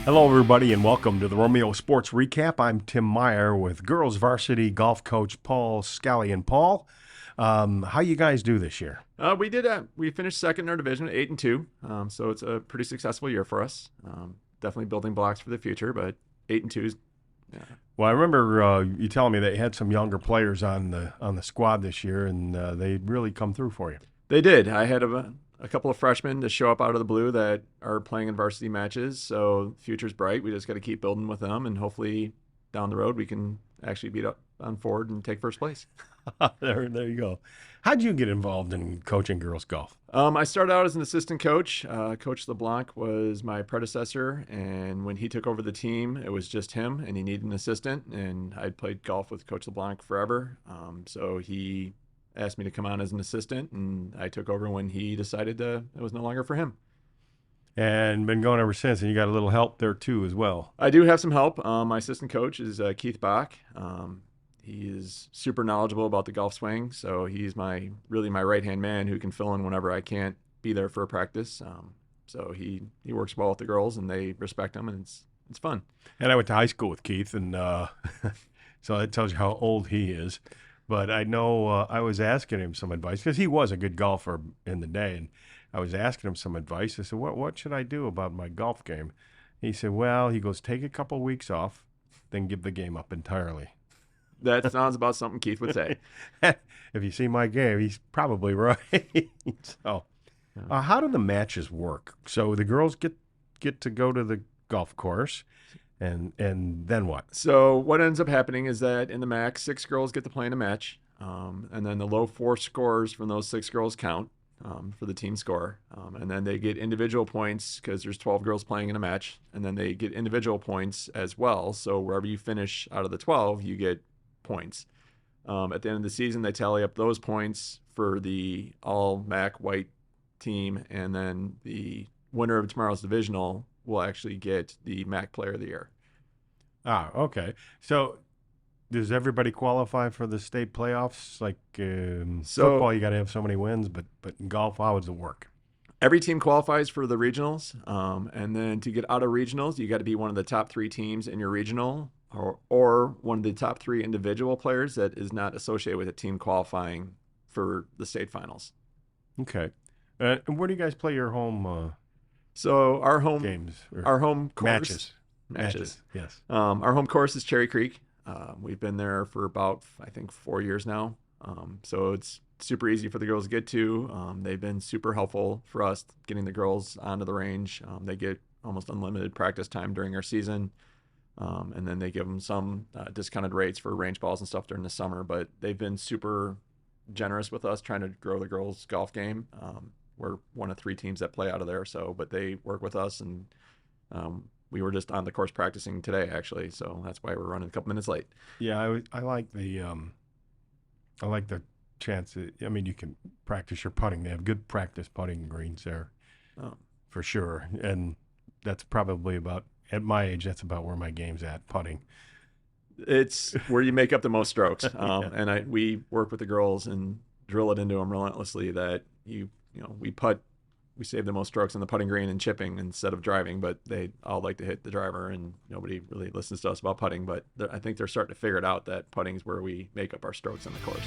Hello, everybody, and welcome to the Romeo Sports Recap. I'm Tim Meyer with girls varsity golf coach Paul Scally. And Paul, how you guys do this year? We finished second in our division, 8-2. So it's a pretty successful year for us. Definitely building blocks for the future, but 8-2 is. Yeah. Well, I remember you telling me they had some younger players on the squad this year, and they really come through for you. They did. I had a couple of freshmen to show up out of the blue that are playing in varsity matches. So the future's bright. We just got to keep building with them, and hopefully down the road we can actually beat up on Ford and take first place. There you go. How'd you get involved in coaching girls golf? I started out as an assistant coach. Coach LeBlanc was my predecessor, and when he took over the team, it was just him, and he needed an assistant. And I'd played golf with Coach LeBlanc forever, so he asked me to come on as an assistant, and I took over when he decided it was no longer for him. And been going ever since, and you got a little help there too as well. I do have some help. My assistant coach is Keith Bach. He is super knowledgeable about the golf swing, so he's really my right-hand man who can fill in whenever I can't be there for a practice. So he works well with the girls, and they respect him, and it's fun. And I went to high school with Keith, and so that tells you how old he is. But I know I was asking him some advice because he was a good golfer in the day, and I was asking him some advice. I said, "What should I do about my golf game?" He said, "Well," he goes, "take a couple weeks off, then give the game up entirely." That sounds about something Keith would say. If you see my game, he's probably right. So, how do the matches work? So the girls get to go to the golf course, and then what? So what ends up happening is that in the max, 6 girls get to play in a match, and then the low 4 scores from those 6 girls count for the team score, and then they get individual points because there's 12 girls playing in a match, and then they get individual points as well. So wherever you finish out of the 12, you get points. At the end of the season, they tally up those points for the all MAC white team, and then the winner of tomorrow's divisional will actually get the MAC Player of the Year. Okay. So does everybody qualify for the state playoffs? Like football, you got to have so many wins, but in golf, how does it work? Every team qualifies for the regionals, and then to get out of regionals, you got to be one of the top 3 teams in your regional, or one of the top 3 individual players that is not associated with a team qualifying for the state finals. Okay. And where do you guys play your home So our home games? Our home course, Matches. Yes. Our home course is Cherry Creek. We've been there for about, I think, 4 years now. So it's super easy for the girls to get to. They've been super helpful for us getting the girls onto the range. They get almost unlimited practice time during our season. And then they give them some discounted rates for range balls and stuff during the summer. But they've been super generous with us trying to grow the girls' golf game. We're one of 3 teams that play out of there. But they work with us, and we were just on the course practicing today, actually. So that's why we're running a couple minutes late. Yeah, I like the chance that, I mean, you can practice your putting. They have good practice putting greens there, for sure. And that's probably about, at my age, that's about where my game's at, putting. It's where you make up the most strokes. Yeah. And we work with the girls and drill it into them relentlessly that we save the most strokes on the putting green and chipping instead of driving, but they all like to hit the driver, and nobody really listens to us about putting. But I think they're starting to figure it out that putting is where we make up our strokes on the course.